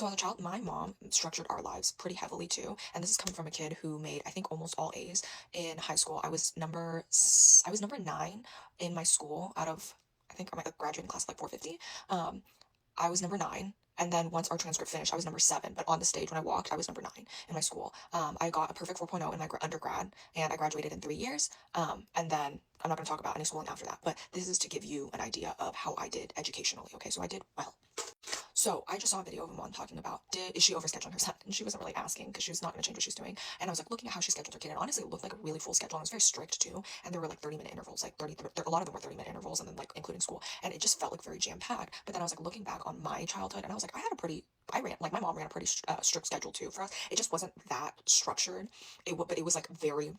So as a child, my mom structured our lives pretty heavily too, and this is coming from a kid who made I think almost all A's in high school. I was number 9 in my school out of I think my graduating class of like 450. I was number 9. And then once our transcript finished, I was number 7. But on the stage when I walked, I was number 9 in my school. I got a perfect 4.0 in my undergrad, and I graduated in 3 years. And then I'm not going to talk about any schooling after that, but this is to give you an idea of how I did educationally. Okay, so I did well. So I just saw a video of a mom talking about is she overscheduling her son? And she wasn't really asking because she was not going to change what she was doing. And I was like looking at how she scheduled her kid, and honestly, it looked like a really full schedule. And it was very strict too. And there were like 30-minute intervals, like 30. A lot of them were 30-minute intervals, and then like including school. And it just felt like very jam packed. But then I was like looking back on my childhood, and I was like, I ran like my mom ran a pretty strict schedule too for us. It just wasn't that structured. But it was like very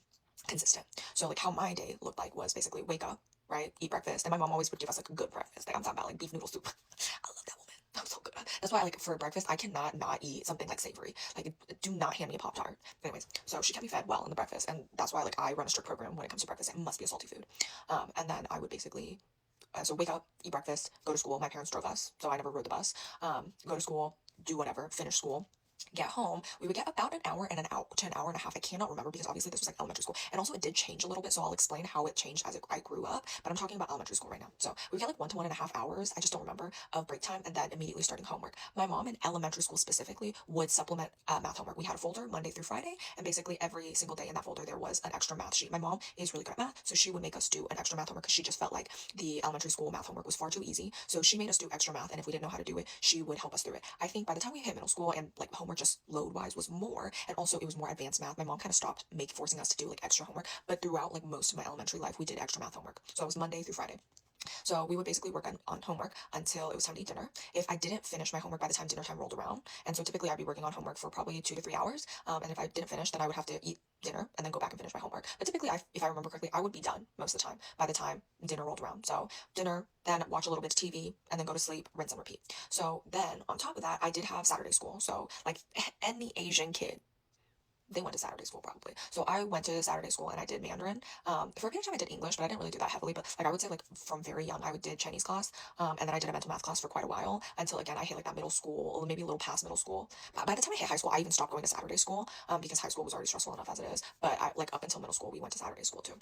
consistent. So like how my day looked like was basically wake up, right, eat breakfast, and my mom always would give us like a good breakfast. Like I'm talking about like beef noodle soup. I love that woman. I'm so good. That's why like for breakfast I cannot not eat something like savory. Like do not hand me a Pop-Tart. Anyways, so she kept me fed well in the breakfast, and that's why like I run a strict program when it comes to breakfast. It must be a salty food. And then I would basically so wake up, eat breakfast, go to school. My parents drove us, so I never rode the bus. Go to school, do whatever, finish school, get home. We would get about an hour and an hour to an hour and a half. I cannot remember because obviously this was like elementary school, and also it did change a little bit, so I'll explain how it changed as I grew up, but I'm talking about elementary school right now. So we get like 1 to 1.5 hours, I just don't remember, of break time, and then immediately starting homework. My mom in elementary school specifically would supplement math homework. We had a folder Monday through Friday, and basically every single day in that folder there was an extra math sheet. My mom is really good at math, so she would make us do an extra math homework because she just felt like the elementary school math homework was far too easy, so she made us do extra math, and if we didn't know how to do it, she would help us through it. I think by the time we hit middle school and like homework just load wise was more, and also it was more advanced math. My mom kind of stopped forcing us to do like extra homework, but throughout like most of my elementary life we did extra math homework, so it was Monday through Friday. So we would basically work on homework until it was time to eat dinner. If I didn't finish my homework by the time dinner time rolled around, and so typically I'd be working on homework for probably 2 to 3 hours, and if I didn't finish, then I would have to eat dinner and then go back and finish my homework. But typically, if I remember correctly, I would be done most of the time by the time dinner rolled around. So dinner, then watch a little bit of TV, and then go to sleep, rinse and repeat. So then on top of that, I did have Saturday school. So like any Asian kid, they went to Saturday school probably. So I went to Saturday school and I did Mandarin. For a period of time I did English, but I didn't really do that heavily. But like I would say like from very young, I would did Chinese class. And then I did a mental math class for quite a while until again I hit like that middle school or maybe a little past middle school. But by the time I hit high school, I even stopped going to Saturday school because high school was already stressful enough as it is. But I like up until middle school, we went to Saturday school too.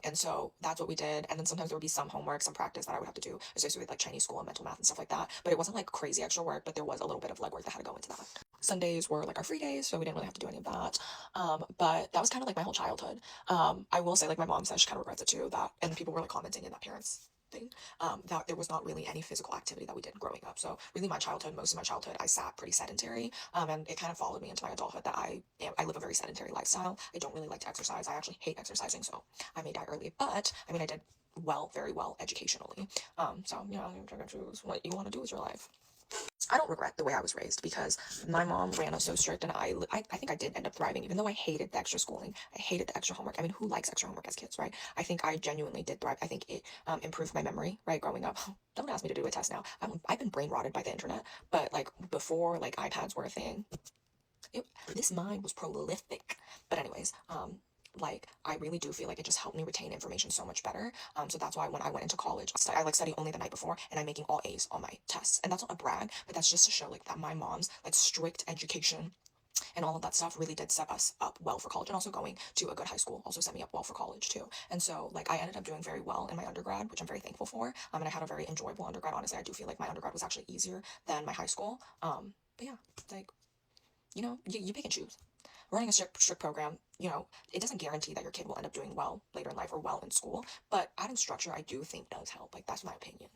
And so that's what we did. And then sometimes there would be some homework, some practice that I would have to do, especially with like Chinese school and mental math and stuff like that. But it wasn't like crazy extra work, but there was a little bit of legwork that had to go into that. Sundays were like our free days, so we didn't really have to do any of that. But that was kind of like my whole childhood. I will say like my mom says she kind of regrets it too, that, and people were like commenting in that parents thing, that there was not really any physical activity that we did growing up. So really my childhood, most of my childhood, I sat pretty sedentary, and it kind of followed me into my adulthood that I live a very sedentary lifestyle. I don't really like to exercise. I actually hate exercising, so I may die early. But I mean, I did well, very well educationally. So you know, you're gonna choose what you want to do with your life. I don't regret the way I was raised because my mom ran us so strict, and I think I did end up thriving, even though I hated the extra schooling. I hated the extra homework. I mean, who likes extra homework as kids, right? I think I genuinely did thrive. I think it improved my memory, right, growing up. Don't ask me to do a test now. I've been brain rotted by the internet, but like before, like iPads were a thing. This mind was prolific. But anyways, like I really do feel like it just helped me retain information so much better. So that's why when I went into college, I like study only the night before, and I'm making all A's on my tests. And that's not a brag, but that's just to show like that my mom's like strict education and all of that stuff really did set us up well for college, and also going to a good high school also set me up well for college too. And so like I ended up doing very well in my undergrad, which I'm very thankful for. And I had a very enjoyable undergrad. Honestly, I do feel like my undergrad was actually easier than my high school. But yeah, like you pick and choose. Running a strict program, it doesn't guarantee that your kid will end up doing well later in life or well in school, but adding structure, I do think does help. Like, that's my opinion.